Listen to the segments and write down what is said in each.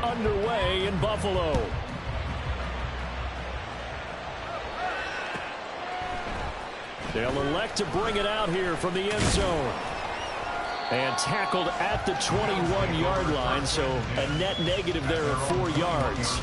underway in Buffalo. They'll elect to bring it out here from the end zone. And tackled at the 21-yard line, so a net negative there of 4 yards.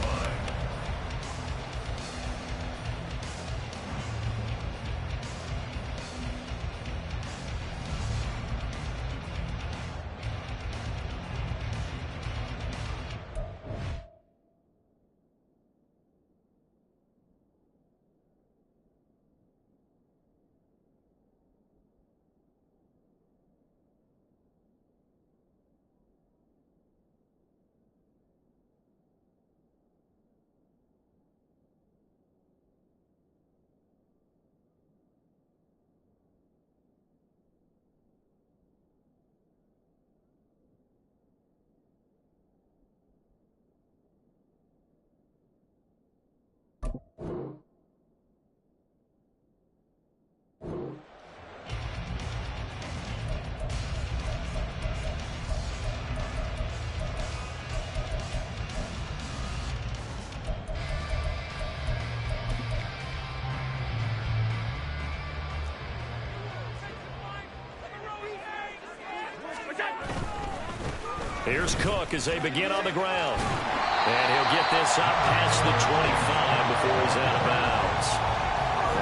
Here's Cook as they begin on the ground. And he'll get this up past the 25 before he's out of bounds.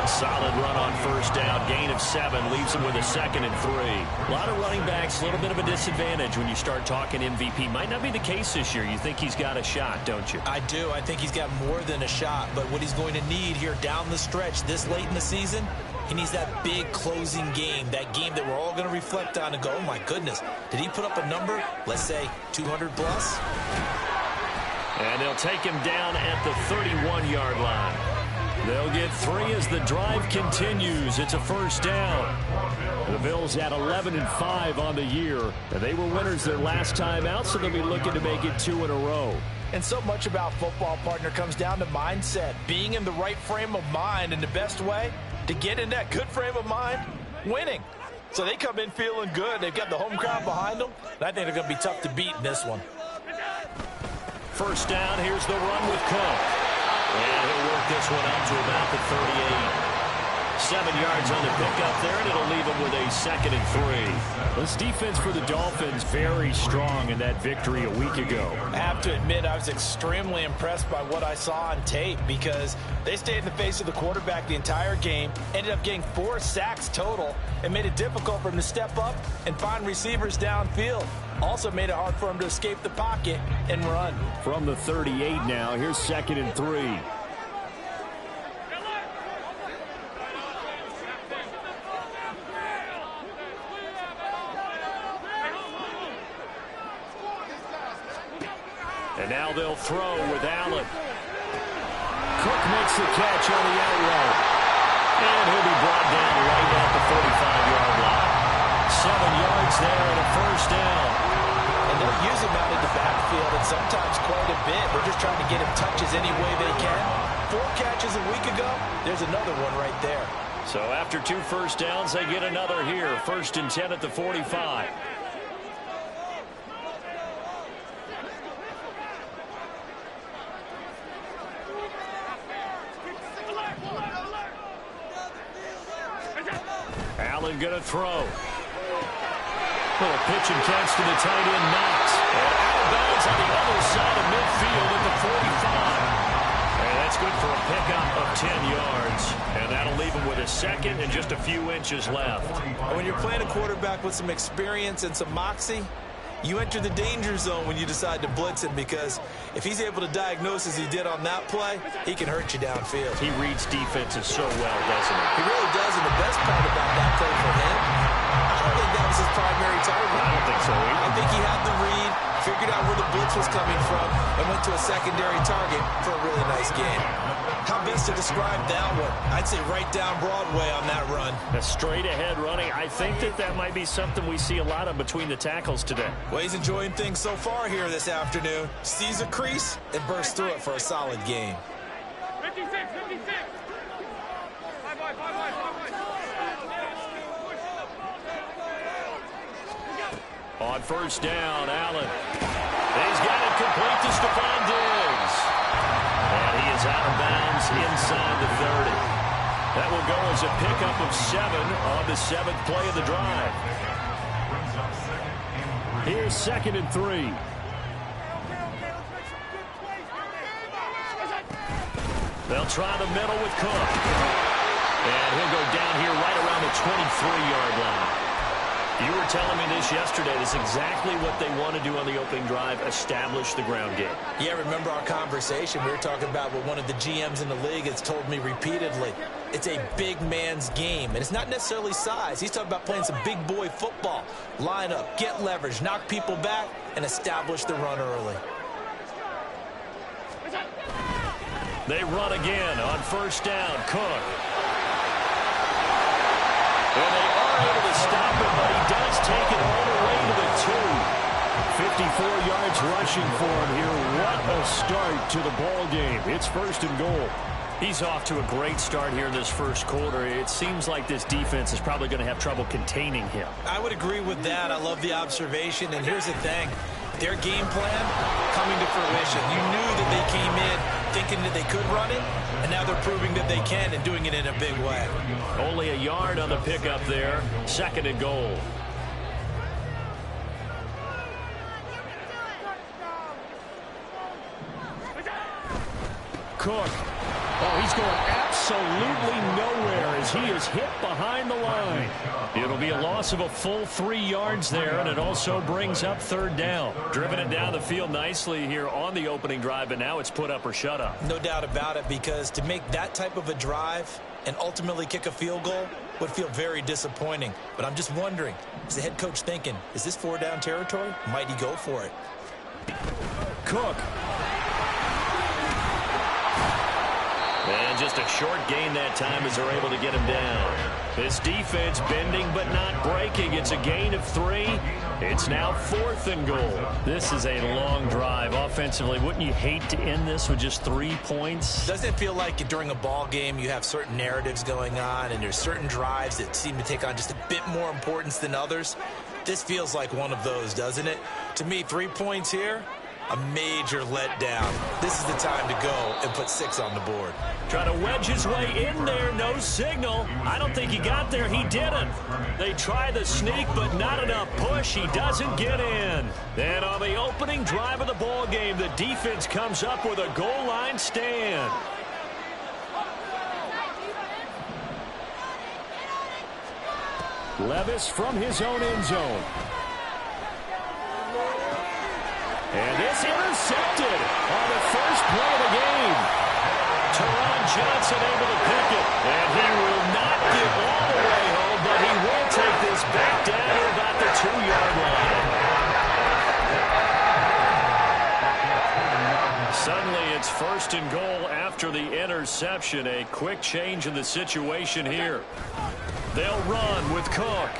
A solid run on first down. Gain of 7 leaves him with a 2nd and 3. A lot of running backs, a little bit of a disadvantage when you start talking MVP. Might not be the case this year. You think he's got a shot, don't you? I do. I think he's got more than a shot. But what he's going to need here down the stretch this late in the season, he needs that big closing game, that game that we're all going to reflect on and go, oh, my goodness, did he put up a number, let's say 200 plus? And they'll take him down at the 31-yard line. They'll get 3 as the drive continues. It's a first down. The Bills at 11-5 on the year. And they were winners their last time out, so they'll be looking to make it 2 in a row. And so much about football, partner, comes down to mindset, being in the right frame of mind, and the best way to get in that good frame of mind, winning. So they come in feeling good. They've got the home crowd behind them, and I think they're going to be tough to beat in this one. First down, here's the run with Cook. And he'll work this one up to about the 38. 7 yards on the pickup there, and it'll leave him with a 2nd and 3. This defense for the Dolphins very strong in that victory a week ago. I have to admit, I was extremely impressed by what I saw on tape because they stayed in the face of the quarterback the entire game, ended up getting 4 sacks total, and made it difficult for him to step up and find receivers downfield. Also made it hard for him to escape the pocket and run. From the 38 now, here's 2nd and 3. And now they'll throw with Allen. Cook makes the catch on the out route. And he'll be brought down right at the 45-yard line. 7 yards there and a first down. And they'll use him out in the backfield, and sometimes quite a bit. They're just trying to get him touches any way they can. 4 catches a week ago. There's another one right there. So after 2 first downs, they get another here. 1st and 10 at the 45. Allen going to throw. Little pitch and catch to the tight end, Knox. And out of bounds on the other side of midfield at the 45. And that's good for a pickup of 10 yards. And that'll leave him with a 2nd and just a few inches left. When you're playing a quarterback with some experience and some moxie, you enter the danger zone when you decide to blitz him, because if he's able to diagnose as he did on that play, he can hurt you downfield. He reads defenses so well, doesn't he? He really does, and the best part about that play for him, I don't think that was his primary target. I don't think so either. I think he had the read, figured out where the blitz was coming from, and went to a secondary target for a really nice game. How best to describe that one? I'd say right down Broadway on that run. A straight-ahead running. I think that might be something we see a lot of between the tackles today. Well, he's enjoying things so far here this afternoon. Sees a crease and bursts through it for a solid game. 56, 56. On first down, Allen. He's got it complete to Stephon Diggs. And he is out of bounds inside the 30. That will go as a pickup of 7 on the 7th play of the drive. Here's 2nd and 3. They'll try the middle with Cook. And he'll go down here right around the 23-yard line. You were telling me this yesterday. This is exactly what they want to do on the opening drive, establish the ground game. Yeah, remember our conversation. We were talking about what one of the GMs in the league has told me repeatedly. It's a big man's game, and it's not necessarily size. He's talking about playing some big boy football. Line up, get leverage, knock people back, and establish the run early. They run again on 1st down. Cook. And they are able to stop him, but he does take it all the way to the 2. 54 yards rushing for him here. What a start to the ball game. It's 1st and goal. He's off to a great start here in this first quarter. It seems like this defense is probably going to have trouble containing him. I would agree with that. I love the observation. And here's the thing. Their game plan coming to fruition. You knew that they came in thinking that they could run it, and now they're proving that they can and doing it in a big way. Only a yard on the pickup there. 2nd and goal. Cook. Oh, he's going absolutely nowhere as he is hit behind the line. It'll be a loss of a full 3 yards there, and it also brings up 3rd down. Driven it down the field nicely here on the opening drive, but now it's put up or shut up. No doubt about it, because to make that type of a drive and ultimately kick a field goal would feel very disappointing. But I'm just wondering, is the head coach thinking, is this 4-down territory? Might he go for it? Cook. And just a short gain that time as they're able to get him down. This defense bending but not breaking. It's a gain of 3. It's now 4th and goal. This is a long drive offensively. Wouldn't you hate to end this with just 3 points? Doesn't it feel like during a ball game you have certain narratives going on and there's certain drives that seem to take on just a bit more importance than others? This feels like one of those, doesn't it? To me, 3 points here, a major letdown. This is the time to go and put 6 on the board. Trying to wedge his way in there, no signal. I don't think he got there. He didn't. They try the sneak, but not enough push. He doesn't get in. Then on the opening drive of the ball game, the defense comes up with a goal line stand. Levis from his own end zone. And this intercepted on the first play of the game. Teron Johnson able to pick it. And he will not get all the way home, but he will take this back down to about the 2-yard line. Suddenly it's 1st and goal after the interception. A quick change in the situation here. They'll run with Cook.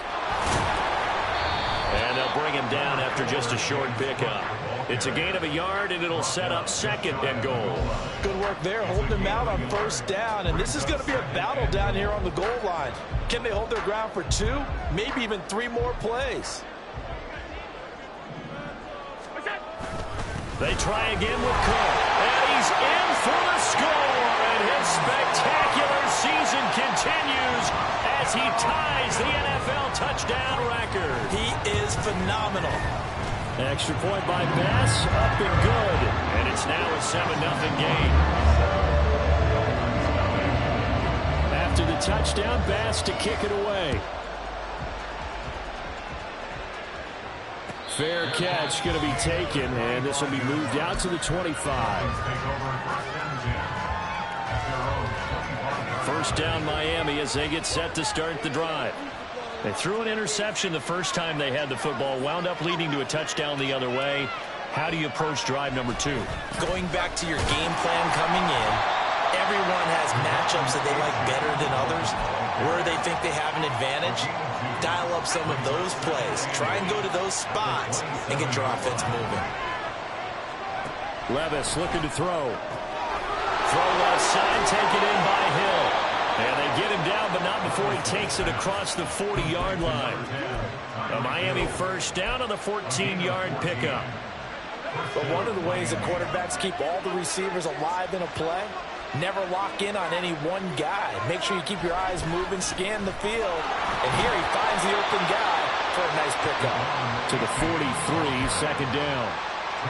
And they'll bring him down after just a short pickup. It's a gain of a yard, and it'll set up 2nd and goal. Good work there, holding them out on 1st down. And this is going to be a battle down here on the goal line. Can they hold their ground for 2, maybe even 3 more plays? They try again with Cook. And he's in for the score. And his spectacular season continues as he ties the NFL touchdown record. He is phenomenal. Extra point by Bass, up and good. And it's now a 7-0 game. After the touchdown, Bass to kick it away. Fair catch going to be taken, and this will be moved out to the 25. 1st down Miami as they get set to start the drive. They threw an interception the first time they had the football, wound up leading to a touchdown the other way. How do you approach drive number 2? Going back to your game plan coming in, everyone has matchups that they like better than others. Where they think they have an advantage, dial up some of those plays. Try and go to those spots and get your offense moving. Levis looking to throw. Throw left side, taken in by Hill. And they get him down, but not before he takes it across the 40-yard line. A Miami 1st down on the 14-yard pickup. But one of the ways that quarterbacks keep all the receivers alive in a play, never lock in on any one guy. Make sure you keep your eyes moving, scan the field. And here he finds the open guy for a nice pickup. To the 43, second down.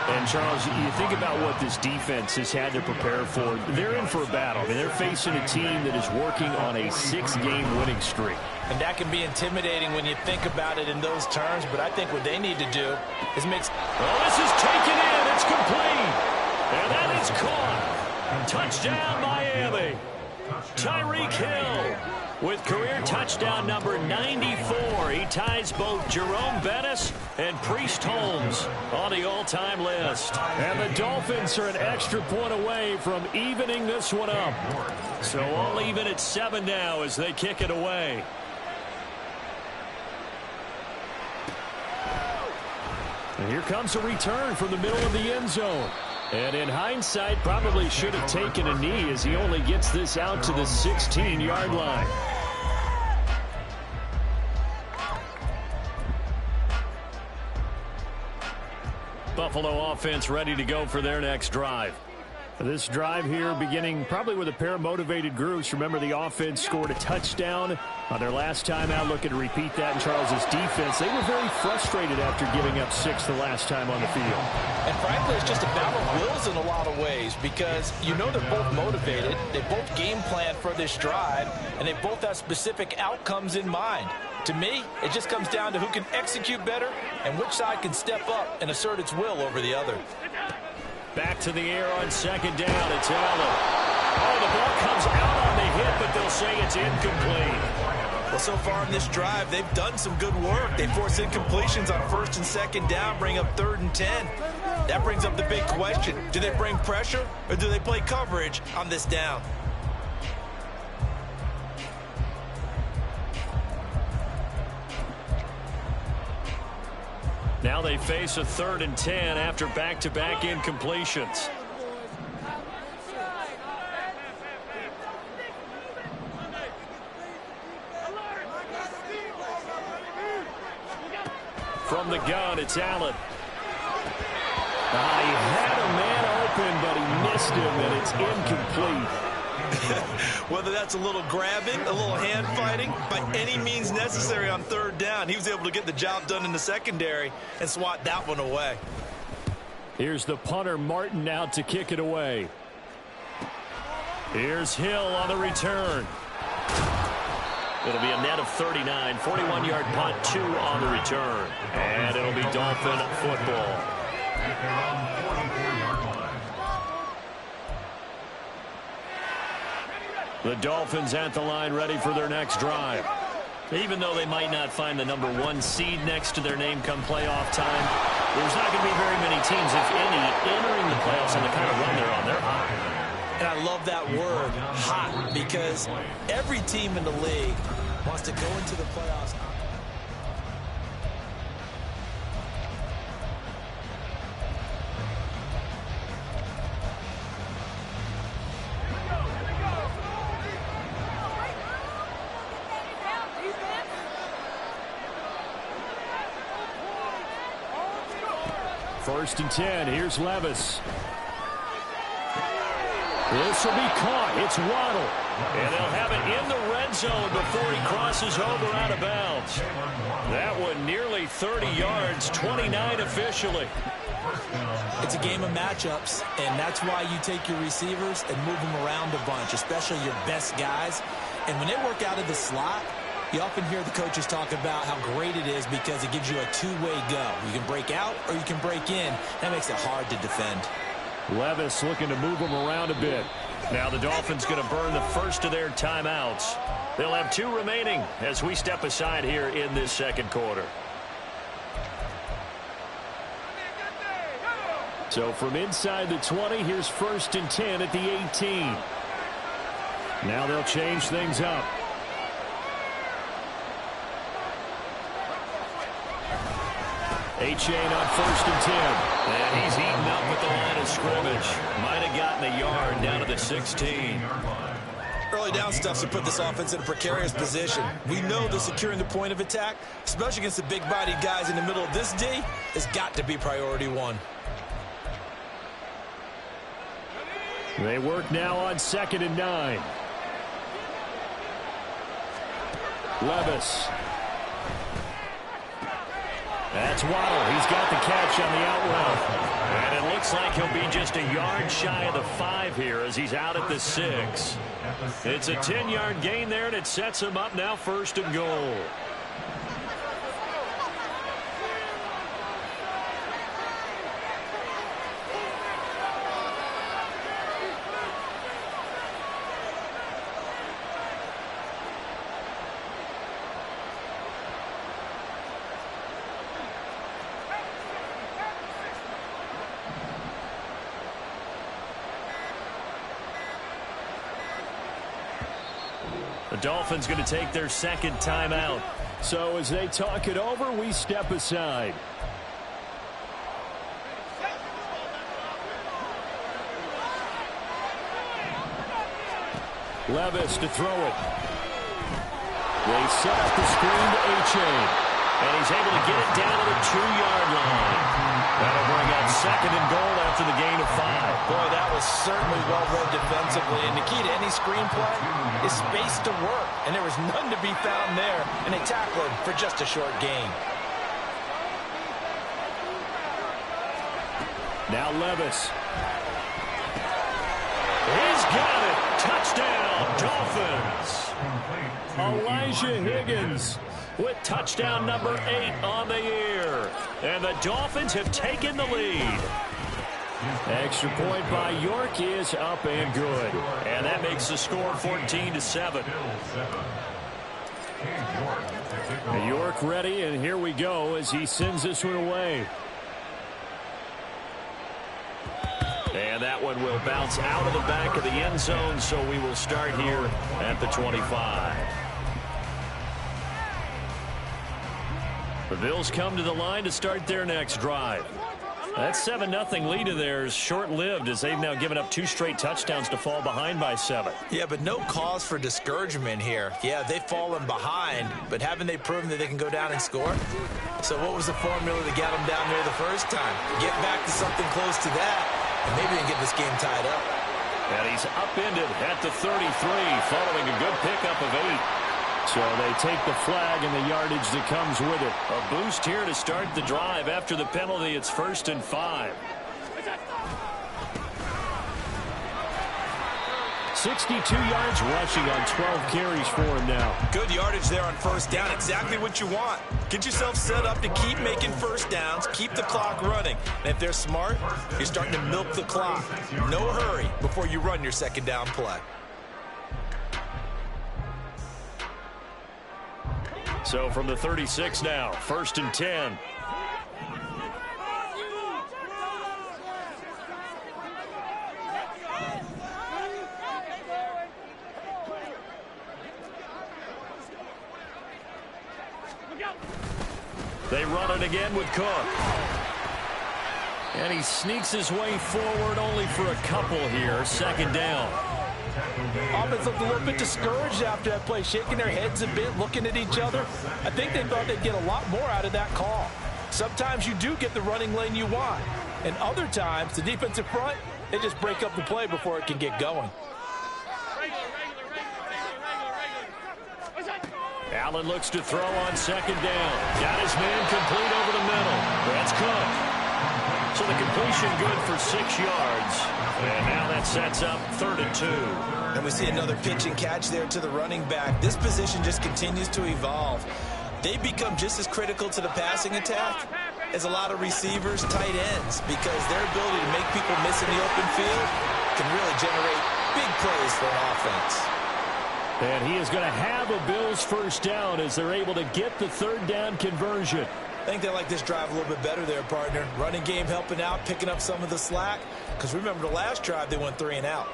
And, Charles, you think about what this defense has had to prepare for. They're in for a battle. I mean, they're facing a team that is working on a 6-game winning streak. And that can be intimidating when you think about it in those terms. But I think what they need to do is make... Oh, this is taken in. It's complete. And that is caught. Touchdown, Miami. Tyreek Hill with career touchdown number 94. He ties both Jerome Bettis and Priest Holmes on the all-time list. And the Dolphins are an extra point away from evening this one up. So all even at 7 now as they kick it away. And here comes a return from the middle of the end zone. And in hindsight, probably should have taken a knee as he only gets this out to the 16-yard line. Buffalo offense ready to go for their next drive. This drive here beginning probably with a pair of motivated groups. Remember, the offense scored a touchdown on their last time out. Looking to repeat that in Charles's defense. They were very frustrated after giving up 6 the last time on the field. And frankly, it's just a battle of wills in a lot of ways because you know they're both motivated. They both game plan for this drive, and they both have specific outcomes in mind. To me, it just comes down to who can execute better and which side can step up and assert its will over the other. Back to the air on second down. It's Allen. Oh, the ball comes out on the hit, but they'll say it's incomplete. Well, so far in this drive, they've done some good work. They force incompletions on first and second down, bring up 3rd and 10. That brings up the big question. Do they bring pressure or do they play coverage on this down? Now they face a 3rd and 10 after back-to-back incompletions. From the gun, it's Allen. He had a man open, but he missed him, and it's incomplete. Whether that's a little grabbing, a little hand fighting, by any means necessary on 3rd down, he was able to get the job done in the secondary and swat that one away. Here's the punter, Martin, out to kick it away. Here's Hill on the return. It'll be a net of 39, 41-yard punt, 2 on the return. And it'll be Dolphin football. The Dolphins at the line ready for their next drive. Even though they might not find the number 1 seed next to their name come playoff time, there's not going to be very many teams, if any, entering the playoffs on the kind of run they're on. They're hot. And I love that word, hot, because every team in the league wants to go into the playoffs. First and 10. Here's Levis. This will be caught. It's Waddle. And they'll have it in the red zone before he crosses over out of bounds. That one nearly 30 yards, 29 officially. It's a game of matchups, and that's why you take your receivers and move them around a bunch, especially your best guys. And when they work out of the slot, you often hear the coaches talk about how great it is because it gives you a two-way go. You can break out or you can break in. That makes it hard to defend. Levis looking to move them around a bit. Now the Dolphins going to burn the first of their timeouts. They'll have 2 remaining as we step aside here in this second quarter. So from inside the 20, here's first and 10 at the 18. Now they'll change things up. A-Chain on first and 10. And he's eaten up at the line of scrimmage. Might have gotten a yard down to the 16. Early down stuff to put this offense in a precarious position. We know that securing the point of attack, especially against the big-bodied guys in the middle of this D, has got to be priority 1. They work now on 2nd and 9. Levis. That's Waddle. He's got the catch on the out route. And it looks like he'll be just a yard shy of the 5 here as he's out at the 6. It's a 10-yard gain there, and it sets him up now 1st and goal. The Dolphins going to take their 2nd timeout. So as they talk it over, we step aside. Levis to throw it. They set up the screen to A-Chain. And he's able to get it down to the 2-yard line. That'll bring up 2nd and goal after the gain of 5. Boy, that was certainly well read defensively. And the key to any screenplay is space to work. And there was none to be found there. And they tackled him for just a short gain. Now Levis. He's got it. Touchdown, Dolphins. Elijah Higgins with touchdown number 8 on the year. And the Dolphins have taken the lead. Extra point by York is up and good. And that makes the score 14-7. York ready, and here we go as he sends this one away. And that one will bounce out of the back of the end zone, so we will start here at the 25. The Bills come to the line to start their next drive. That 7-0 lead of theirs short-lived as they've now given up 2 straight touchdowns to fall behind by 7. Yeah, but no cause for discouragement here. Yeah, they've fallen behind, but haven't they proven that they can go down and score? So what was the formula to get them down there the first time? Get back to something close to that, and maybe they can get this game tied up. And he's upended at the 33 following a good pickup of 8. So they take the flag and the yardage that comes with it. A boost here to start the drive. After the penalty, it's 1st and 5. 62 yards rushing on 12 carries for him now. Good yardage there on 1st down. Exactly what you want. Get yourself set up to keep making 1st downs, keep the clock running. And if they're smart, you're starting to milk the clock. No hurry before you run your 2nd down play. So from the 36 now, 1st and 10. They run it again with Cook. And he sneaks his way forward only for a couple here. 2nd down. Offense looked a little bit discouraged after that play, shaking their heads a bit, looking at each other. I think they thought they'd get a lot more out of that call. Sometimes you do get the running lane you want. And other times, the defensive front, they just break up the play before it can get going. Allen looks to throw on 2nd down. Got his man complete over the middle. That's Cook. So the completion good for 6 yards. And now that sets up 3rd and 2. And we see another pitch and catch there to the running back. This position just continues to evolve. They become just as critical to the passing attack as a lot of receivers, tight ends, because their ability to make people miss in the open field can really generate big plays for an offense. And he is going to have a Bills 1st down as they're able to get the 3rd down conversion. I think they like this drive a little bit better there, partner. Running game helping out, picking up some of the slack. Because remember the last drive, they went 3 and out.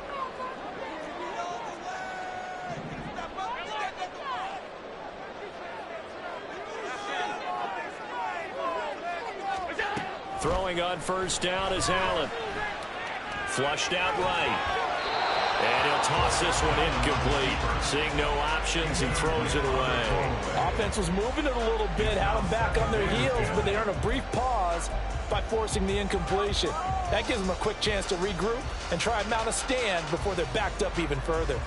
Throwing on 1st down is Allen. Flushed out right. And he'll toss this one incomplete. Seeing no options, he throws it away. Offense was moving it a little bit, had them back on their heels, but they earn a brief pause pass by forcing the incompletion. That gives them a quick chance to regroup and try and mount a stand before they're backed up even further.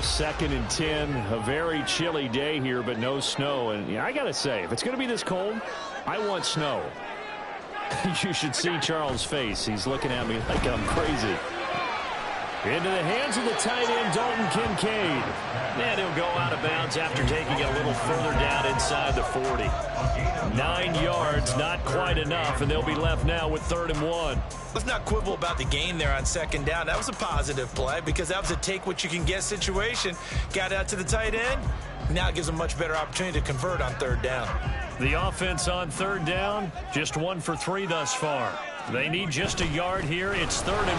Second and 10, a very chilly day here, but no snow. And yeah, I got to say, if it's going to be this cold, I want snow. You should see Charles' face. He's looking at me like I'm crazy. Into the hands of the tight end, Dalton Kincaid. And he'll go out of bounds after taking it a little further down inside the 40. 9 yards, not quite enough, and they'll be left now with 3rd and 1. Let's not quibble about the gain there on 2nd down. That was a positive play because that was a take-what-you-can-get situation. Got out to the tight end. Now it gives them a much better opportunity to convert on 3rd down. The offense on 3rd down, just 1 for 3 thus far. They need just a yard here. It's 3rd and 1.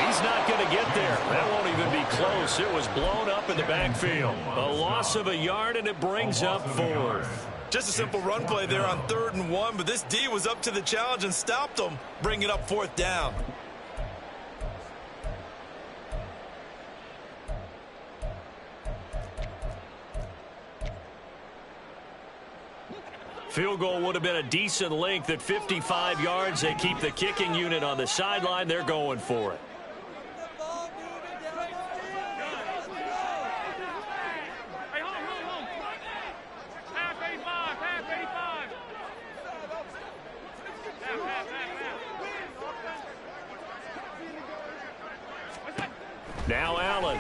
He's not going to get there. That won't even be close. It was blown up in the backfield. A loss of a yard, and it brings up 4th. Just a simple run play there on 3rd and 1, but this D was up to the challenge and stopped them, bringing up 4th down. Field goal would have been a decent length at 55 yards. They keep the kicking unit on the sideline. They're going for it. Now Allen.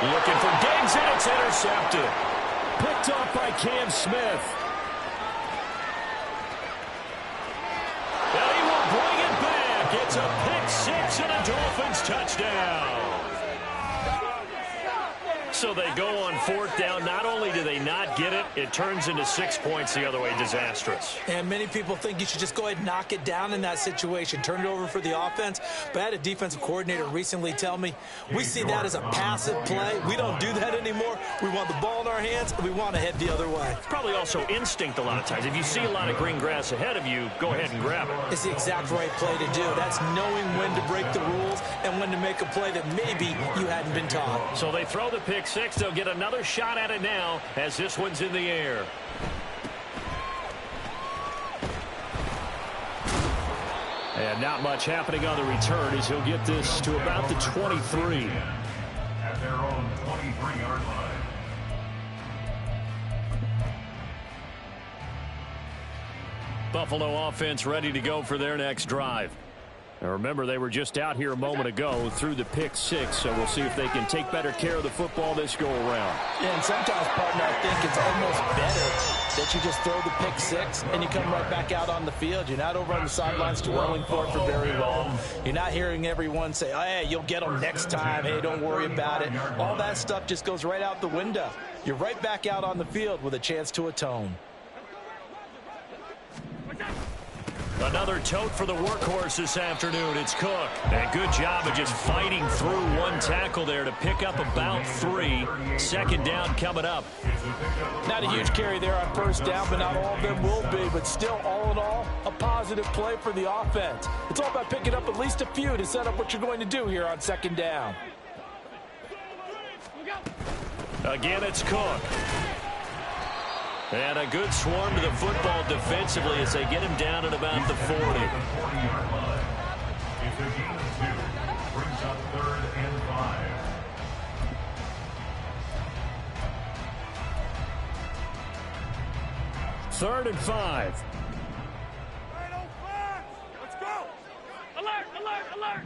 Looking for Diggs, and it's intercepted. Picked off by Cam Smith. And he will bring it back. It's a pick 6 and a Dolphins touchdown. So they go on 4th down. Not only do they not get it, it turns into 6 points the other way. Disastrous. And many people think you should just go ahead and knock it down in that situation. Turn it over for the offense. But I had a defensive coordinator recently tell me, we see that as a passive play. We don't do that anymore. We want the ball in our hands, and we want to head the other way. It's probably also instinct a lot of times. If you see a lot of green grass ahead of you, go ahead and grab it. It's the exact right play to do. That's knowing when to break the rules and when to make a play that maybe you hadn't been taught. So they throw the pick 6. They'll get another shot at it now as this one's in the air. And not much happening on the return as he'll get this to about the 23. At their own 23-yard line. Buffalo offense ready to go for their next drive. Now remember, they were just out here a moment ago through the pick 6, so we'll see if they can take better care of the football this go-around. Yeah, and sometimes, partner, I think it's almost better that you just throw the pick 6 and you come right back out on the field. You're not over on the sidelines dwelling for it for very long. You're not hearing everyone say, oh, hey, you'll get them next time. Hey, don't worry about it. All that stuff just goes right out the window. You're right back out on the field with a chance to atone. Another tote for the workhorse this afternoon. It's Cook. And good job of just fighting through one tackle there to pick up about 3. 2nd down coming up. Not a huge carry there on 1st down, but not all of them will be. But still, all in all, a positive play for the offense. It's all about picking up at least a few to set up what you're going to do here on 2nd down. Again, it's Cook. And a good swarm to the football defensively as they get him down at about the 40. It's a gain of 2. Brings up 3rd and 5. Third and 5. Let's go. Alert, alert, alert.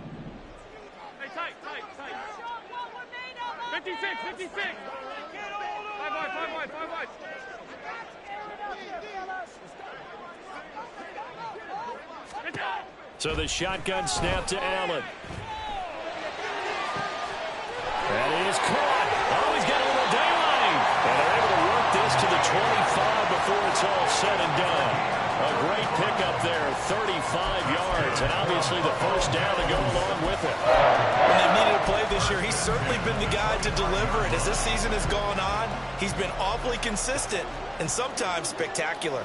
Hey, tight. 56. 5 wide. So the shotgun snap to Allen. That is caught. Oh, he's got a little daylight. And they're able to work this to the 25 before it's all said and done. A great pickup there, 35 yards. And obviously the first down to go along with it. When they've needed a play this year, he's certainly been the guy to deliver it. As this season has gone on, he's been awfully consistent and sometimes spectacular.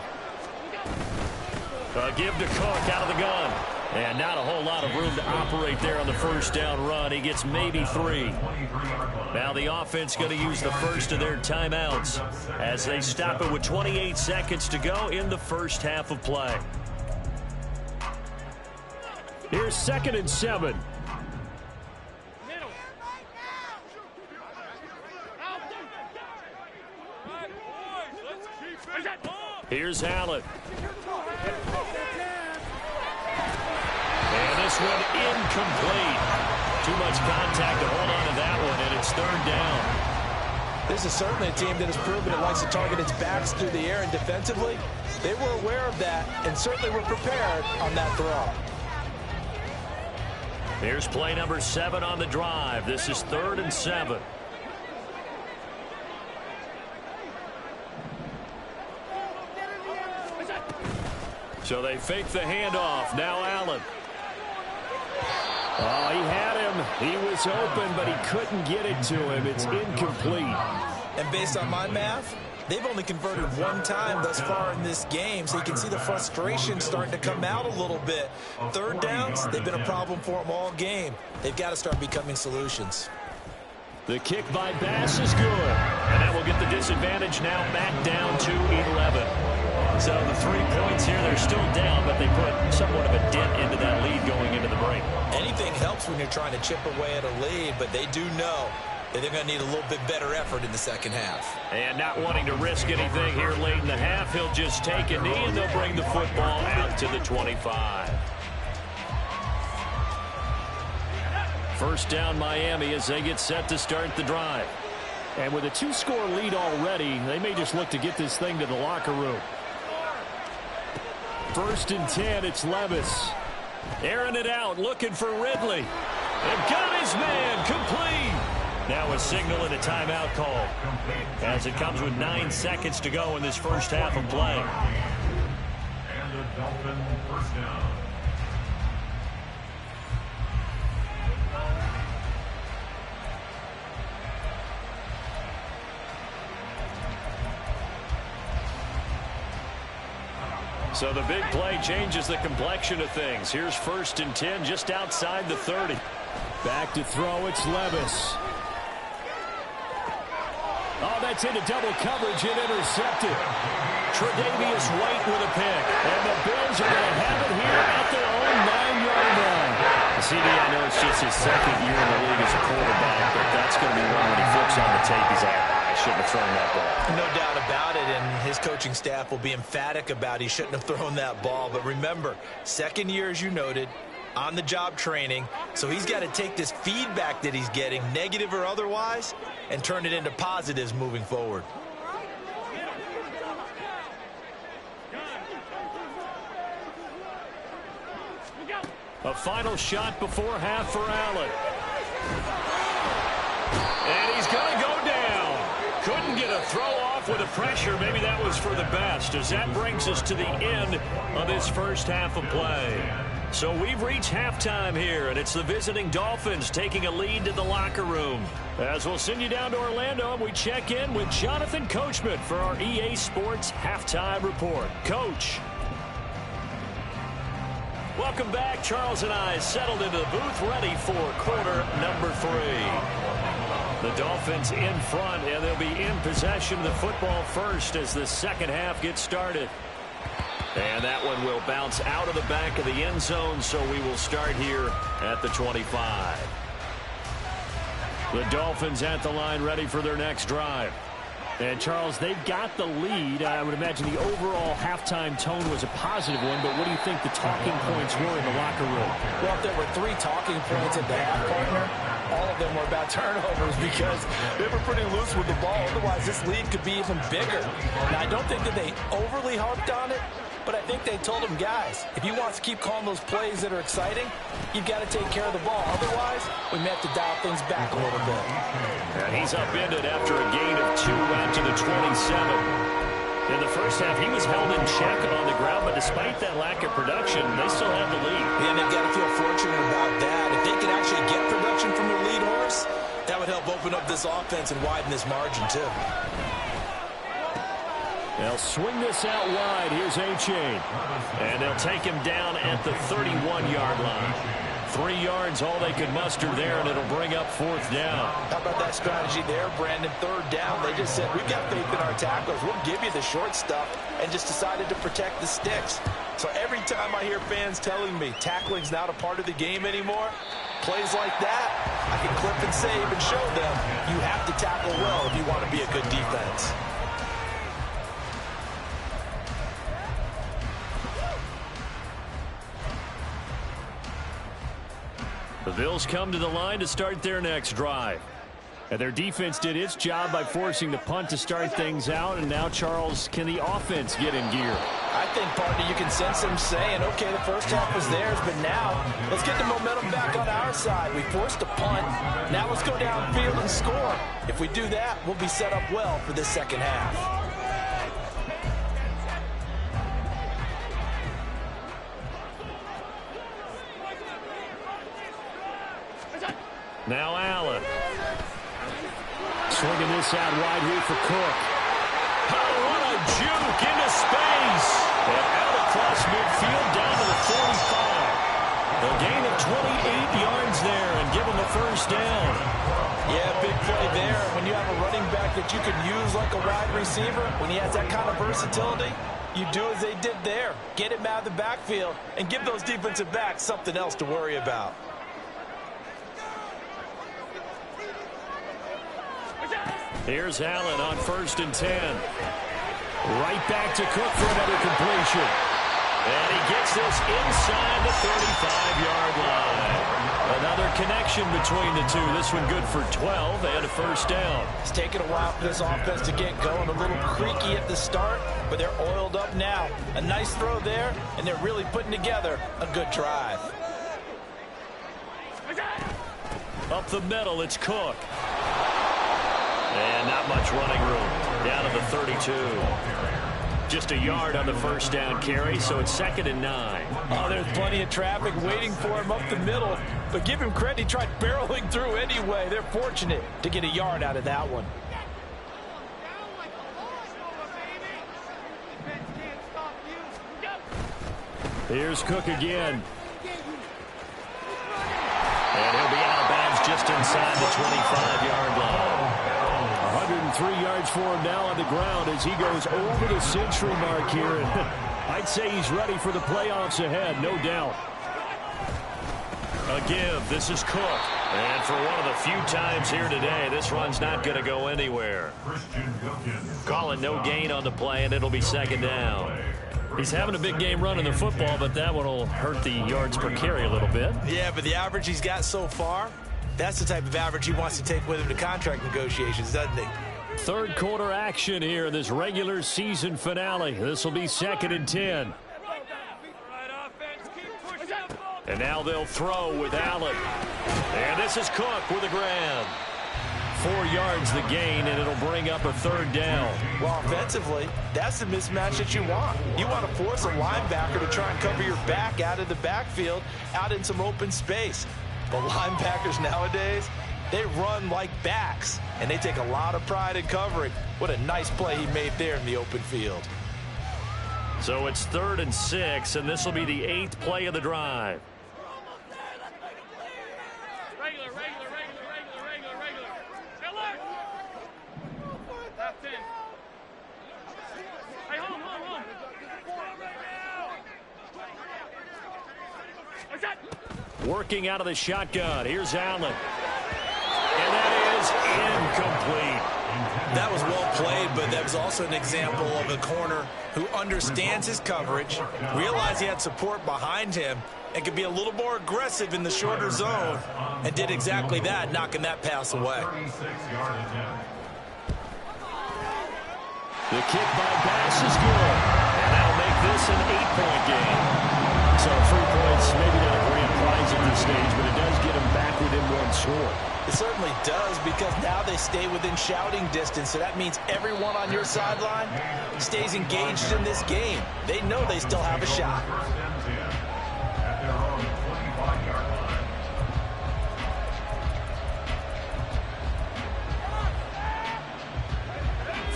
Give to Cook out of the gun. And not a whole lot of room to operate there on the first down run. He gets maybe 3. Now the offense going to use the first of their timeouts as they stop it with 28 seconds to go in the first half of play. Here's 2nd and 7. Here's Allen. And this one incomplete. Too much contact to hold on to that one, and it's 3rd down. This is certainly a team that has proven it likes to target its backs through the air, and defensively, they were aware of that and certainly were prepared on that throw. Here's play number 7 on the drive. This is 3rd and 7. So they fake the handoff. Now Allen. Oh, he had him. He was open, but he couldn't get it to him. It's incomplete. And based on my math, they've only converted 1 time thus far in this game, so you can see the frustration starting to come out a little bit. 3rd downs, they've been a problem for them all game. They've got to start becoming solutions. The kick by Bass is good. And that will get the disadvantage now back down to 11. So the 3 points here, they're still down, but they put somewhat of a dent into that lead going into the break. Anything helps when you're trying to chip away at a lead, but they do know that they're going to need a little bit better effort in the second half. And not wanting to risk anything here late in the half, he'll just take a knee, and they'll bring the football out to the 25. First down Miami as they get set to start the drive. And with a 2-score lead already, they may just look to get this thing to the locker room. 1st and 10, it's Levis. Airing it out, looking for Ridley. They've got his man, complete. Now a signal and a timeout call as it comes with 9 seconds to go in this first half of play. And the Dolphins first down. So the big play changes the complexion of things. Here's 1st and 10 just outside the 30. Back to throw, it's Levis. Oh, that's into double coverage and intercepted. Tre'Davious White with a pick. And the Bills are going to have it here at their own 9-yard line. CD, I know it's just his 2nd year in the league as a quarterback, but that's going to be one when he flips on the tape. He's like, I shouldn't have thrown that ball. No doubt about it, and his coaching staff will be emphatic about he shouldn't have thrown that ball. But remember, 2nd year, as you noted, on-the-job training. So he's got to take this feedback that he's getting, negative or otherwise, and turn it into positives moving forward. A final shot before half for Allen. And he's going to go down. Couldn't get a throw off with the pressure. Maybe that was for the best, as that brings us to the end of this first half of play. So we've reached halftime here, and it's the visiting Dolphins taking a lead to the locker room. As we'll send you down to Orlando, and we check in with Jonathan Coachman for our EA Sports Halftime Report. Coach. Welcome back. Charles and I settled into the booth, ready for quarter number 3. The Dolphins in front, and they'll be in possession of the football first as the second half gets started. And that one will bounce out of the back of the end zone, so we will start here at the 25. The Dolphins at the line, ready for their next drive. And, Charles, they've got the lead. I would imagine the overall halftime tone was a positive one, but what do you think the talking points were in the locker room? Well, if there were 3 talking points at the half, partner, all of them were about turnovers because they were pretty loose with the ball. Otherwise, this lead could be even bigger. Now, I don't think that they overly harped on it, but I think they told them, guys, if you want to keep calling those plays that are exciting, you've got to take care of the ball. Otherwise, we may have to dial things back a little bit. And he's upended after a gain of 2 out to the 27. In the first half, he was held in check on the ground, but despite that lack of production, they still have the lead. Yeah, and they've got to feel fortunate about that. If they could actually get production from their lead horse, that would help open up this offense and widen this margin, too. They'll swing this out wide. Here's A-Chain. And they'll take him down at the 31-yard line. 3 yards, all they could muster there, and it'll bring up 4th down. How about that strategy there, Brandon? 3rd down. They just said, we've got faith in our tacklers. We'll give you the short stuff, and just decided to protect the sticks. So every time I hear fans telling me tackling's not a part of the game anymore, plays like that, I can clip and save and show them you have to tackle well if you want to be a good defense. The Bills come to the line to start their next drive. And their defense did its job by forcing the punt to start things out. And now, Charles, can the offense get in gear? I think, partner, you can sense them saying, okay, the first half was theirs, but now let's get the momentum back on our side. We forced a punt. Now let's go downfield and score. If we do that, we'll be set up well for this second half. Now Allen. Swinging this out wide here for Cook. Oh, what a juke into space. And out across midfield down to the 45. A gain of 28 yards there and give him the first down. Yeah, big play there. When you have a running back that you can use like a wide receiver, when he has that kind of versatility, you do as they did there. Get him out of the backfield and give those defensive backs something else to worry about. Here's Allen on 1st and 10. Right back to Cook for another completion. And he gets this inside the 35-yard line. Another connection between the two. This one good for 12 and a first down. It's taken a while for this offense to get going. A little creaky at the start, but they're oiled up now. A nice throw there, and they're really putting together a good drive. Up the middle, it's Cook. And not much running room. Down to the 32. Just a yard on the first down carry, so it's 2nd and 9. Oh, there's plenty of traffic waiting for him up the middle. But give him credit, he tried barreling through anyway. They're fortunate to get a yard out of that one. Here's Cook again. And he'll be out of bounds just inside the 25-yard line. 103 yards for him now on the ground as he goes over the century mark here. And I'd say he's ready for the playoffs ahead, no doubt. A give. This is Cook. And for one of the few times here today, this run's not going to go anywhere. Calling no gain on the play, and it'll be 2nd down. He's having a big game running the football, but that one will hurt the yards per carry a little bit. Yeah, but the average he's got so far, that's the type of average he wants to take with him to contract negotiations, doesn't he? 3rd quarter action here in this regular season finale. This will be 2nd and 10. And now they'll throw with Allen. And this is Cook with a grab. 4 yards the gain, and it'll bring up a 3rd down. Well, offensively, that's the mismatch that you want. You want to force a linebacker to try and cover your back out of the backfield, out in some open space. But linebackers nowadays, they run like backs, and they take a lot of pride in covering. What a nice play he made there in the open field. So it's 3rd and 6, and this will be the 8th play of the drive. Regular. Alert! Left in. Hey, home. What's that? Working out of the shotgun. Here's Allen. And that is incomplete. That was well played, but that was also an example of a corner who understands his coverage, realized he had support behind him, and could be a little more aggressive in the shorter zone, and did exactly that, knocking that pass away. The kick by Bass is good. And that'll make this an 8-point game. So 3 points, maybe not a grand prize at this stage, but it does get them back within 1 score. It certainly does, because now they stay within shouting distance, so that means everyone on your sideline stays engaged in this game. They know they still have a shot.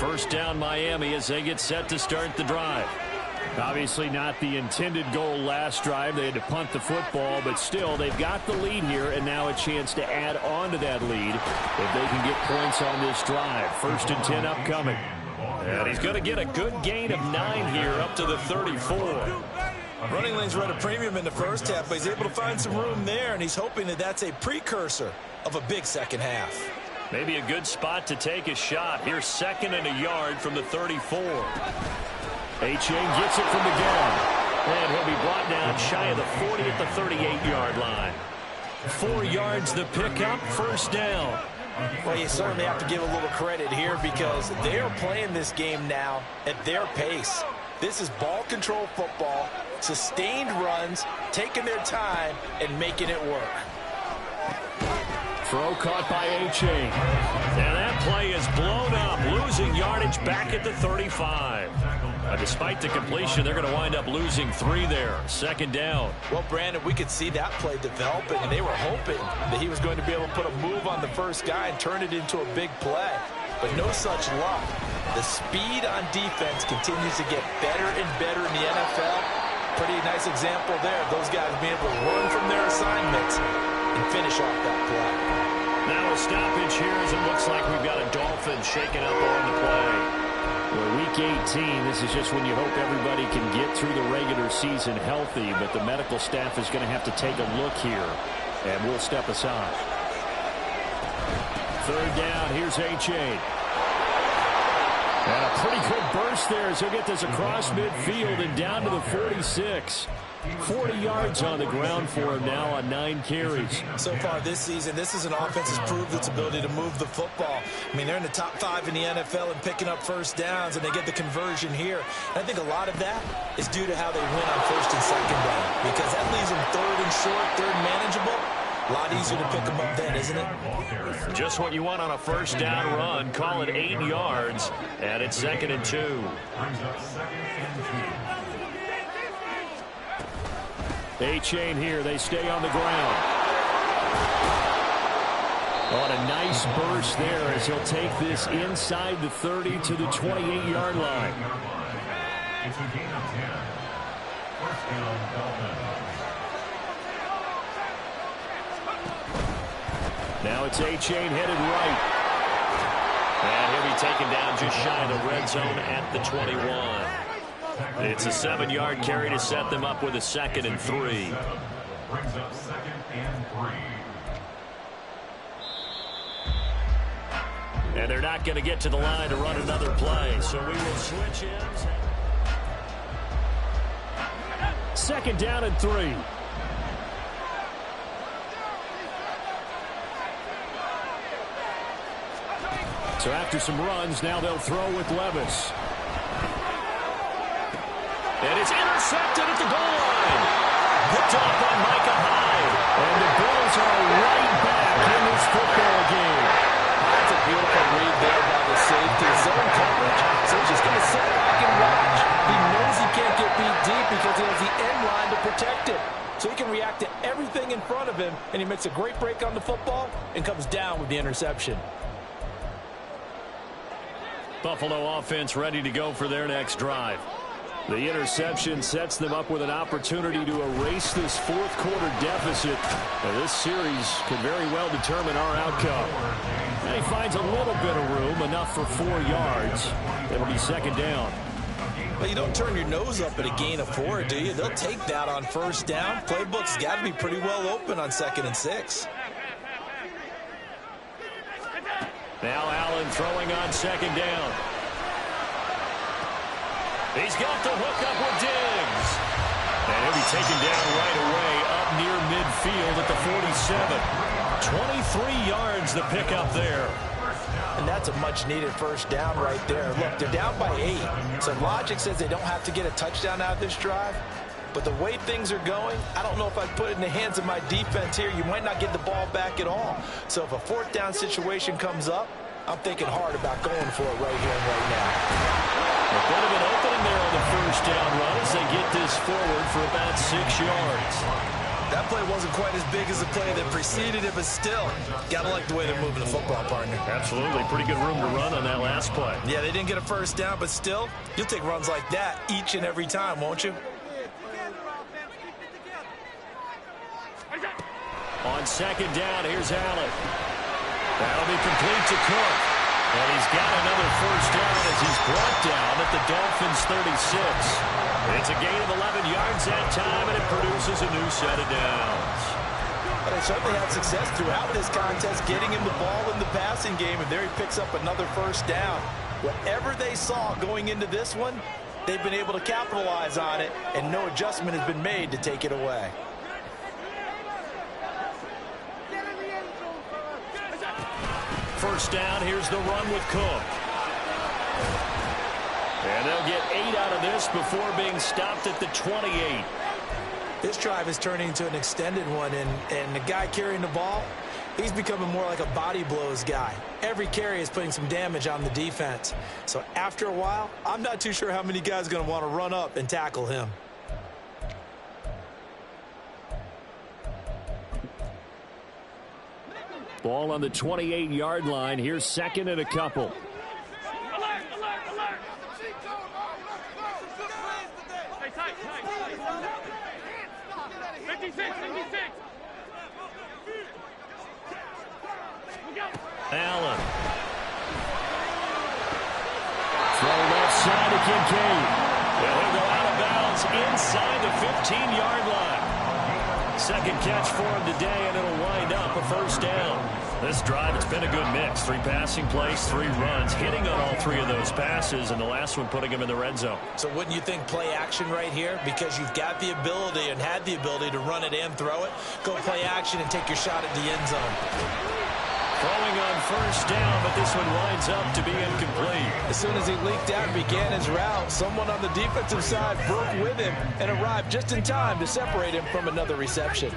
First down Miami as they get set to start the drive. Obviously not the intended goal last drive. They had to punt the football, but still they've got the lead here, and now a chance to add on to that lead if they can get points on this drive. 1st and 10 upcoming. And he's going to get a good gain of 9 here up to the 34. Running lanes were at a premium in the first half, but he's able to find some room there, and he's hoping that that's a precursor of a big second half. Maybe a good spot to take a shot. Here's 2nd and a yard from the 34. A-Chain gets it from the gun. And he'll be brought down shy of the 40 at the 38-yard line. 4 yards the pickup, 1st down. Well, you certainly have to give a little credit here because they are playing this game now at their pace. This is ball control football, sustained runs, taking their time, and making it work. Throw caught by A-Chain. And that play is blown up, losing yardage back at the 35. Despite the completion, they're going to wind up losing 3 there. 2nd down. Well, Brandon, we could see that play developing, and they were hoping that he was going to be able to put a move on the first guy and turn it into a big play. But no such luck. The speed on defense continues to get better and better in the NFL. Pretty nice example there. Those guys being able to run from their assignments and finish off that play. Now a stoppage here as it looks like we've got a Dolphins shaking up on the play. Well, week 18, this is just when you hope everybody can get through the regular season healthy, but the medical staff is going to have to take a look here, and we'll step aside. 3rd down, here's A-Chain. And a pretty good burst there as he'll get this across midfield and down to the 46. 40 yards on the ground for him now on 9 carries. So far this season, this is an offense that's proved its ability to move the football. I mean, they're in the top 5 in the NFL and picking up first downs, and they get the conversion here. And I think a lot of that is due to how they win on 1st and 2nd down, because that leaves them 3rd and short, 3rd and manageable. A lot easier to pick them up then, isn't it? Just what you want on a 1st down run. Call it 8 yards, and it's 2nd and 2. A-Chain here. They stay on the ground. On a nice burst there as he'll take this inside the 30 to the 28-yard line. It's a gain of 10. 1st down, Dolphins. Now it's A-Chain headed right. And he'll be taken down just shy of the red zone at the 21. It's a 7-yard carry to set them up with a 2nd and 3. Brings up 2nd and 3. And they're not going to get to the line to run another play, so we will switch ends. 2nd down and 3. So after some runs, now they'll throw with Levis. And it's intercepted at the goal line. Picked off by Micah Hyde. And the Bills are right back in this football game. That's a beautiful read there by the safety. Zone coverage. So he's just going to sit back and watch. He knows he can't get beat deep because he has the end line to protect it. So he can react to everything in front of him, and he makes a great break on the football and comes down with the interception. Buffalo offense ready to go for their next drive. The interception sets them up with an opportunity to erase this 4th quarter deficit. Now, this series could very well determine our outcome. And he finds a little bit of room, enough for 4 yards. It'll be 2nd down. Well, you don't turn your nose up at a gain of 4, do you? They'll take that on 1st down. Playbook's got to be pretty well open on 2nd and 6. Now Allen throwing on 2nd down. He's got the hook up with Diggs. And he'll be taken down right away up near midfield at the 47. 23 yards the pickup there. And that's a much-needed 1st down right there. Look, they're down by 8. So logic says they don't have to get a touchdown out of this drive. But the way things are going, I don't know if I'd put it in the hands of my defense here. You might not get the ball back at all. So if a 4th down situation comes up, I'm thinking hard about going for it right here and right now. A bit of an opening there on the 1st down run as they get this forward for about 6 yards. That play wasn't quite as big as the play that preceded it, but still, got to like the way they're moving the football, partner. Absolutely. Pretty good room to run on that last play. Yeah, they didn't get a first down, but still, you'll take runs like that each and every time, won't you? On second down, here's Allen. That'll be complete to Cook. And he's got another first down as he's brought down at the Dolphins' 36. It's a gain of 11 yards that time, and it produces a new set of downs. But they certainly had success throughout this contest, getting him the ball in the passing game, and there he picks up another first down. Whatever they saw going into this one, they've been able to capitalize on it, and no adjustment has been made to take it away. First down, here's the run with Cook. And they'll get 8 out of this before being stopped at the 28. This drive is turning into an extended one, and the guy carrying the ball, he's becoming more like a body blows guy. Every carry is putting some damage on the defense. So after a while, I'm not too sure how many guys are going to want to run up and tackle him. Ball on the 28-yard line. Here's second and a couple. Alert, alert, alert. Hey, tight, tight, tight. 56, 56. Allen. Throw left side to Kincaid. And he'll go out of bounds inside the 15-yard line. Second catch for him today, and it'll wind up a first down. This drive, it's been a good mix. 3 passing plays, 3 runs, hitting on all 3 of those passes, and the last one putting him in the red zone. So wouldn't you think play action right here? Because you've got the ability and had the ability to run it and throw it. Go play action and take your shot at the end zone. Throwing on first down, but this one winds up to be incomplete. As soon as he leaked out and began his route, someone on the defensive side broke with him and arrived just in time to separate him from another reception.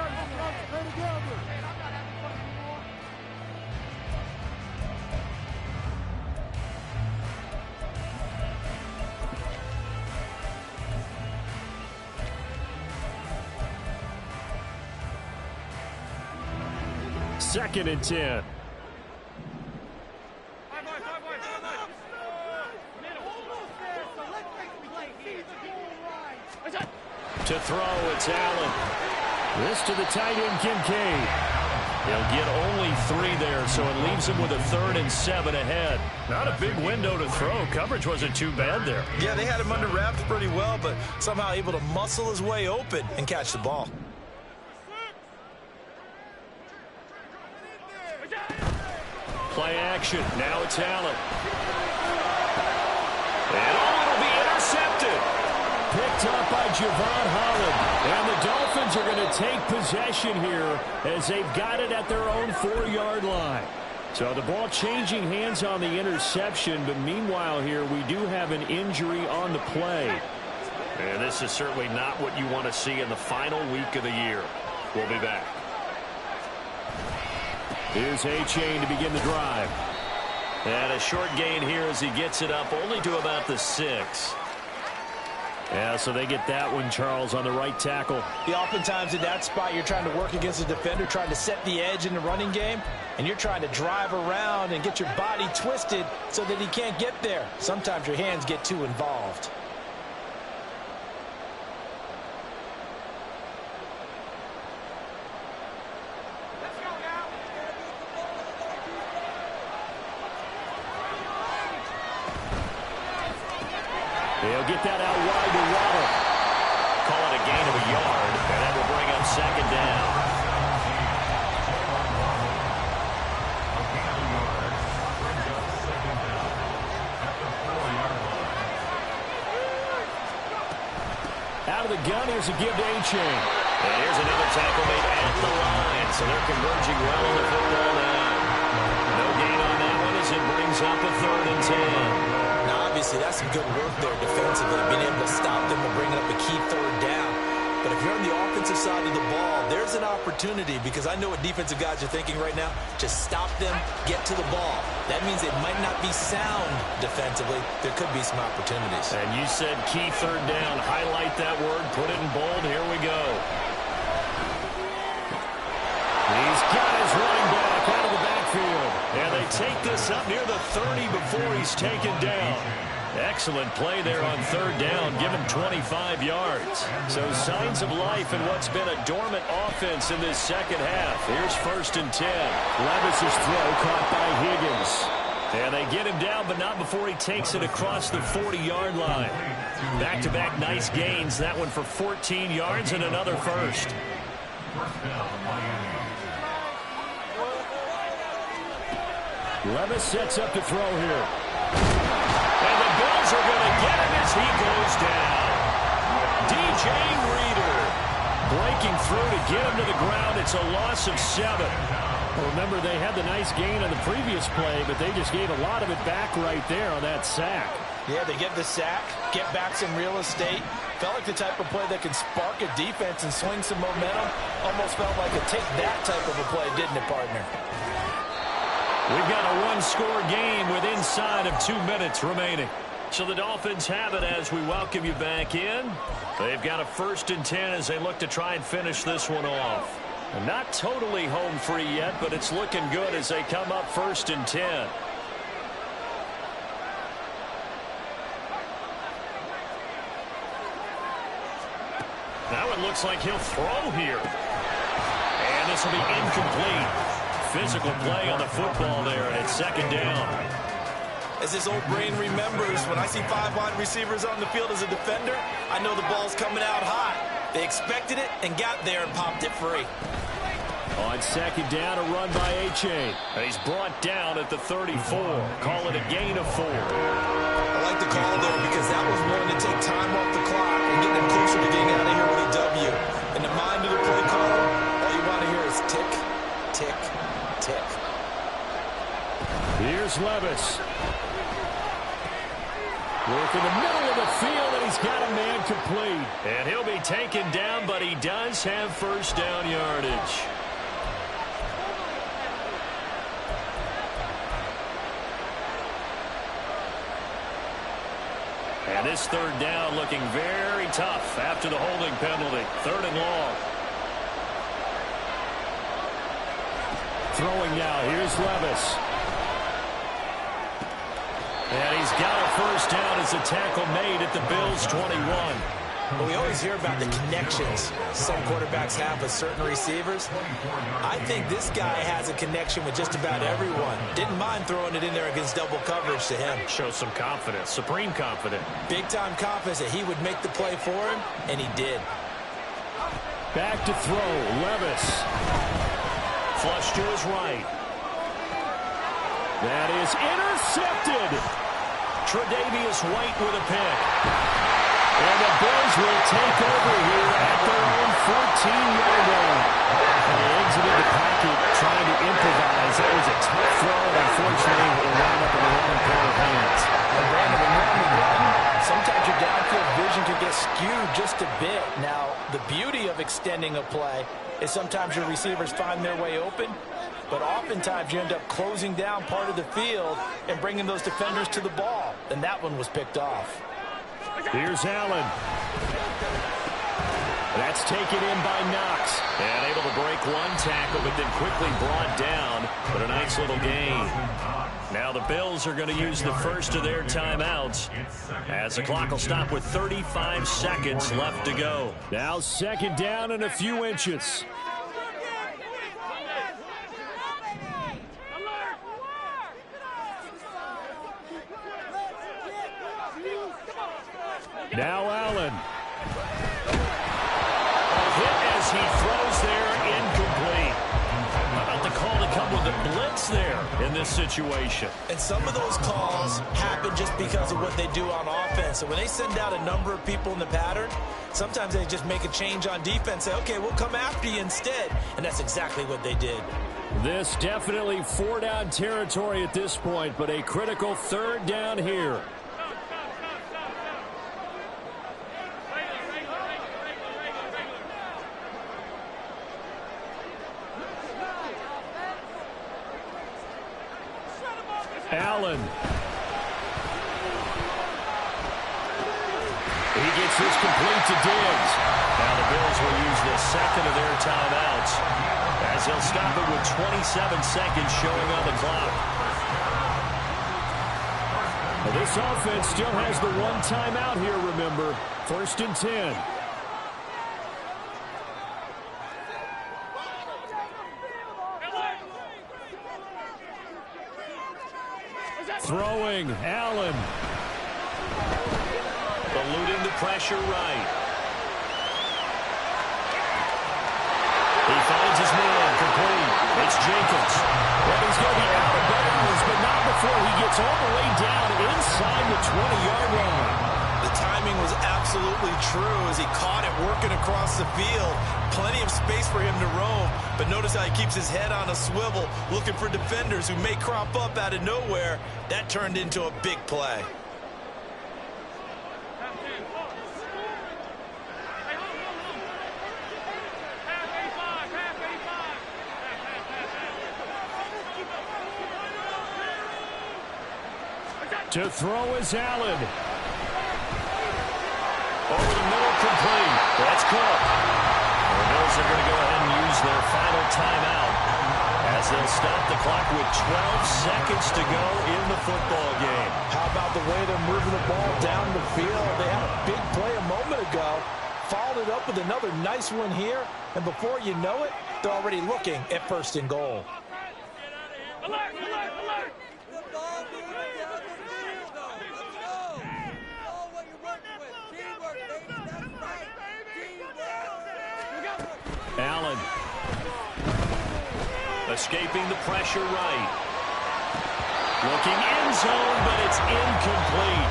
Second and 10. To throw, it's Allen. This to the tight end, Kincaid. He'll get only 3 there, so it leaves him with a 3rd and 7 ahead. Not a big window to throw. Coverage wasn't too bad there. Yeah, they had him under wraps pretty well, but somehow able to muscle his way open and catch the ball. Play action. Now it's Allen. And it'll be intercepted. Picked up by Javon Holland. And the Dolphins are going to take possession here as they've got it at their own 4-yard line. So the ball changing hands on the interception, but meanwhile here we do have an injury on the play. And this is certainly not what you want to see in the final week of the year. We'll be back. Here's A-Chain to begin the drive. And a short gain here as he gets it up only to about the 6. Yeah, so they get that one, Charles, on the right tackle. Yeah, oftentimes in that spot, you're trying to work against a defender, trying to set the edge in the running game, and you're trying to drive around and get your body twisted so that he can't get there. Sometimes your hands get too involved. They'll get that out wide to Waddle. Call it a gain of a yard, and that will bring up second down. Out of the gun, here's a give to A-Chain. And here's another tackle made at the line, so they're converging well on the football now. No gain on that one as it brings up a 3rd and 10. Now, obviously, that's some good work there defensively, being able to stop them and bring up a key 3rd down. But if you're on the offensive side of the ball, there's an opportunity, because I know what defensive guys are thinking right now. Just stop them, get to the ball. That means it might not be sound defensively. There could be some opportunities. And you said key 3rd down. Highlight that word, put it in bold. Here we go. take this up near the 30 before he's taken down. Excellent play there on third down, given 25 yards. So signs of life in what's been a dormant offense in this second half. Here's 1st and 10. Levis's throw caught by Higgins. And they get him down, but not before he takes it across the 40-yard line. Back-to-back nice gains. That one for 14 yards and another first. Levis sets up to throw here. And the Bills are going to get him as he goes down. DJ Reader breaking through to get him to the ground. It's a loss of 7. Well, remember, they had the nice gain on the previous play, but they just gave a lot of it back right there on that sack. Yeah, they get the sack, get back some real estate. Felt like the type of play that can spark a defense and swing some momentum. Almost felt like a take that type of a play, didn't it, partner? We've got a one-score game with inside of 2 minutes remaining. So the Dolphins have it as we welcome you back in. They've got a 1st and 10 as they look to try and finish this one off. Not totally home free yet, but it's looking good as they come up 1st and 10. Now it looks like he'll throw here. And this will be incomplete. Physical play on the football there, and it's 2nd down. As his old brain remembers, when I see 5 wide receivers on the field as a defender, I know the ball's coming out hot. They expected it and got there and popped it free. On 2nd down, a run by H.A. He's brought down at the 34. Call it a gain of 4. I like the call there because that was willing to take time off the clock and get them closer to getting out of here with a W. In the mind of the play caller, all you want to hear is tick, tick, tick. Here's Levis. Work in the middle of the field, and he's got a man complete. And he'll be taken down, but he does have 1st down yardage. And this 3rd down looking very tough after the holding penalty. 3rd and long. Throwing now. Here's Levis. And he's got a 1st down as a tackle made at the Bills' 21. Well, we always hear about the connections some quarterbacks have with certain receivers. I think this guy has a connection with just about everyone. Didn't mind throwing it in there against double coverage to him. Shows some confidence, supreme confidence. Big-time confidence that he would make the play for him, and he did. Back to throw. Levis. Flush to his right. That is intercepted. Tre'Davious White with a pick. And the Bills will take over here at their own 14-yard line. They exited the pocket trying to improvise. That was a tough throw, and unfortunately, it wound up in the wrong pair of hands. And Brandon, when you're on the run, sometimes your downfield vision can get skewed just a bit. Now, the beauty of extending a play is sometimes your receivers find their way open, but oftentimes you end up closing down part of the field and bringing those defenders to the ball. And that one was picked off. Here's Allen. That's taken in by Knox. And able to break one tackle, but then quickly brought down. But a nice little gain. Now the Bills are going to use the first of their timeouts as the clock will stop with 35 seconds left to go. Now 2nd down and a few inches. Now Allen. A hit as he throws there, incomplete. How about the call to come with the blitz there in this situation? And some of those calls happen just because of what they do on offense. And when they send out a number of people in the pattern, sometimes they just make a change on defense, say, okay, we'll come after you instead. And that's exactly what they did. This definitely 4-down territory at this point, but a critical 3rd down here. Allen. He gets this complete to Diggs. Now the Bills will use the 2nd of their timeouts as they'll stop it with 27 seconds showing on the clock. This offense still has the one timeout here, remember. 1st and 10. Throwing, Allen. Eluding the pressure right. He finds his man, complete. It's Jenkins. Well, he's going to be out of bounds, but not before he gets all the way down inside the 20-yard line. The timing was absolutely true as he caught it working across the field. Plenty of space for him to roam, but notice how he keeps his head on a swivel looking for defenders who may crop up out of nowhere. That turned into a big play. To throw is Allen. Over the middle, complete. That's Cook. The Bills are going to go ahead and use their final timeout as they'll stop the clock with 12 seconds to go in the football game. How about the way they're moving the ball down the field? They had a big play a moment ago, followed it up with another nice one here, and before you know it, they're already looking at 1st and goal. Alert, alert, alert. Allen. Escaping the pressure right. Looking end zone, but it's incomplete.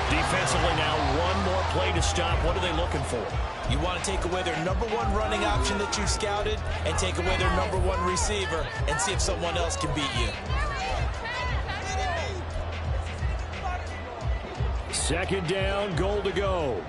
Defensively now, one more play to stop. What are they looking for? You want to take away their #1 running option that you've scouted and take away their #1 receiver and see if someone else can beat you. 2nd down, goal to go.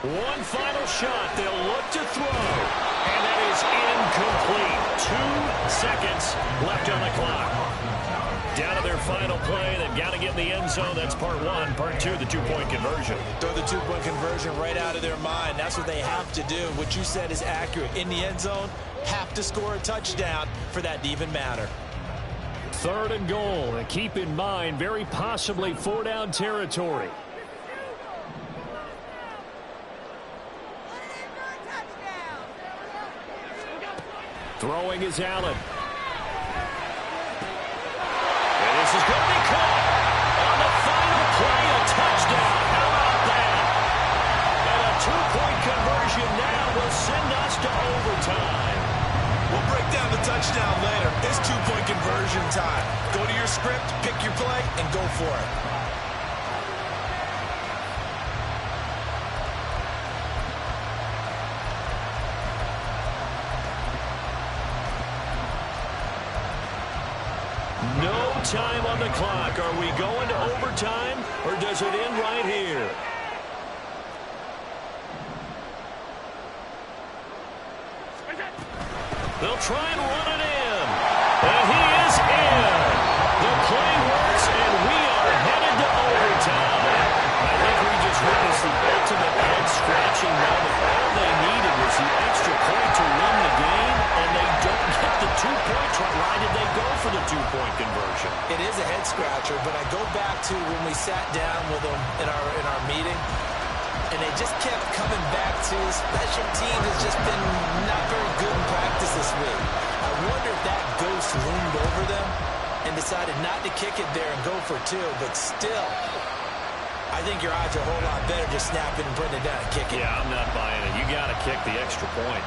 One final shot. They'll look to throw. And that is incomplete. 2 seconds left on the clock. Down to their final play. They've got to get in the end zone. That's part 1. Part 2, the 2-point conversion. Throw the 2-point conversion right out of their mind. That's what they have to do. What you said is accurate. In the end zone, have to score a touchdown for that to even matter. 3rd and goal. And keep in mind, very possibly 4-down territory. Throwing is Allen. And this is going to be caught on the final play, a touchdown. How about that? And a 2-point conversion now will send us to overtime. We'll break down the touchdown later. It's 2-point conversion time. Go to your script, pick your play, and go for it. No time on the clock. Are we going to overtime, or does it end right here? They'll try and run it in. And he is in. The play works, and we are headed to overtime. I think we just witnessed the ultimate head-scratching moment. All they needed was the extra point to win the game, and they don't get the 2-point try. Why did they go for the 2-point conversion? It is a head-scratcher, but I go back to when we sat down with them in our meeting, and they just kept coming back to special teams has just been not very good in practice this week. I wonder if that ghost loomed over them and decided not to kick it there and go for 2, but still, I think your odds are a whole lot better just snapping and putting it down and kicking. Yeah, I'm not buying it. You got to kick the extra point.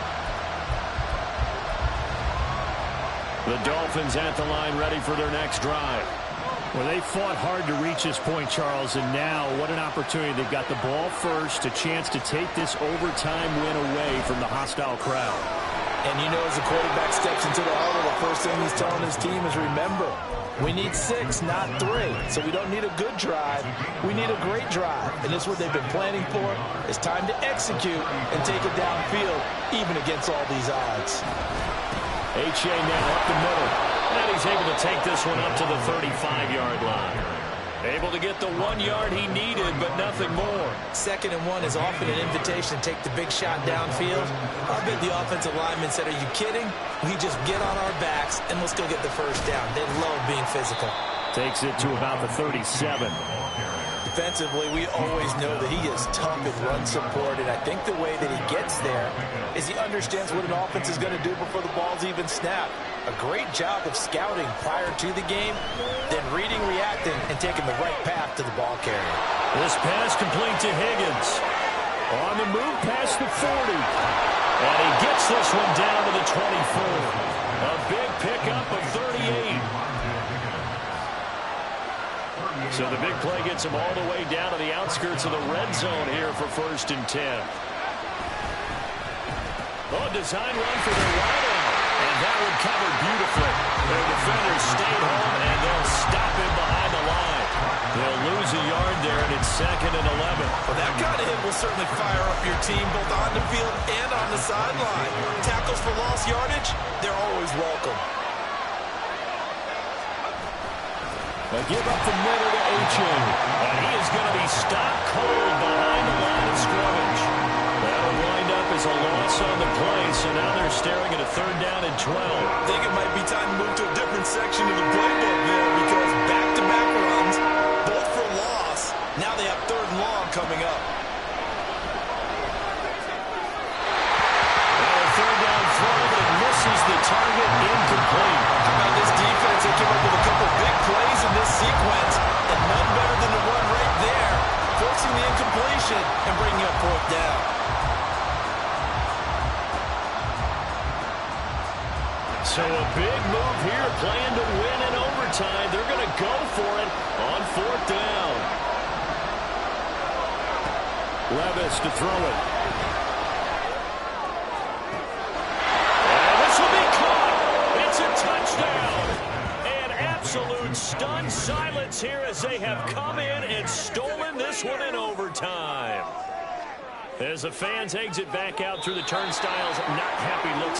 The Dolphins at the line ready for their next drive. Well, they fought hard to reach this point, Charles, and now what an opportunity. They've got the ball first, a chance to take this overtime win away from the hostile crowd. And you know, as the quarterback steps into the huddle, the first thing he's telling his team is, remember, we need 6, not 3. So we don't need a good drive. We need a great drive. And this is what they've been planning for. It's time to execute and take it downfield, even against all these odds. H.A. now up the middle. And he's able to take this one up to the 35-yard line. Able to get the 1 yard he needed, but nothing more. 2nd and 1 is often an invitation to take the big shot downfield. I bet the offensive lineman said, are you kidding? We just get on our backs and let's go get the first down. They love being physical. Takes it to about the 37. Defensively, we always know that he is tough in run support, and I think the way that he gets there is he understands what an offense is going to do before the ball's even snapped. A great job of scouting prior to the game, then reading, reacting, and taking the right path to the ball carrier. This pass complete to Higgins. On the move past the 40. And he gets this one down to the 24. A big pickup of 38. So the big play gets him all the way down to the outskirts of the red zone here for 1st and 10. Oh, design run for the wide out. And that one covered beautifully. Their defenders stayed home, and they'll stop him behind the line. They'll lose a yard there, and it's 2nd and 11. Well, that kind of hit will certainly fire up your team both on the field and on the sideline. Tackles for lost yardage, they're always welcome. They give up the middle to Achane. And he is going to be stopped cold behind the line of scrimmage. That'll wind up as a loss on the play, so now they're staring at a 3rd down and 12. I think it might be time to move to a different section of the playbook there because back-to-back runs, both for loss. Now they have 3rd and long coming up. And a 3rd down throw, but it misses the target, incomplete. How about this defense? They came up with a couple big plays in this sequence, and none better than the one right there, forcing the incompletion and bringing up 4th down. So a big move here, playing to win in overtime. They're going to go for it on 4th down. Levis to throw it. And this will be caught. It's a touchdown. And absolute stunned silence here as they have come in and stolen this one in overtime. As the fans exit back out through the turnstiles, not happy looks.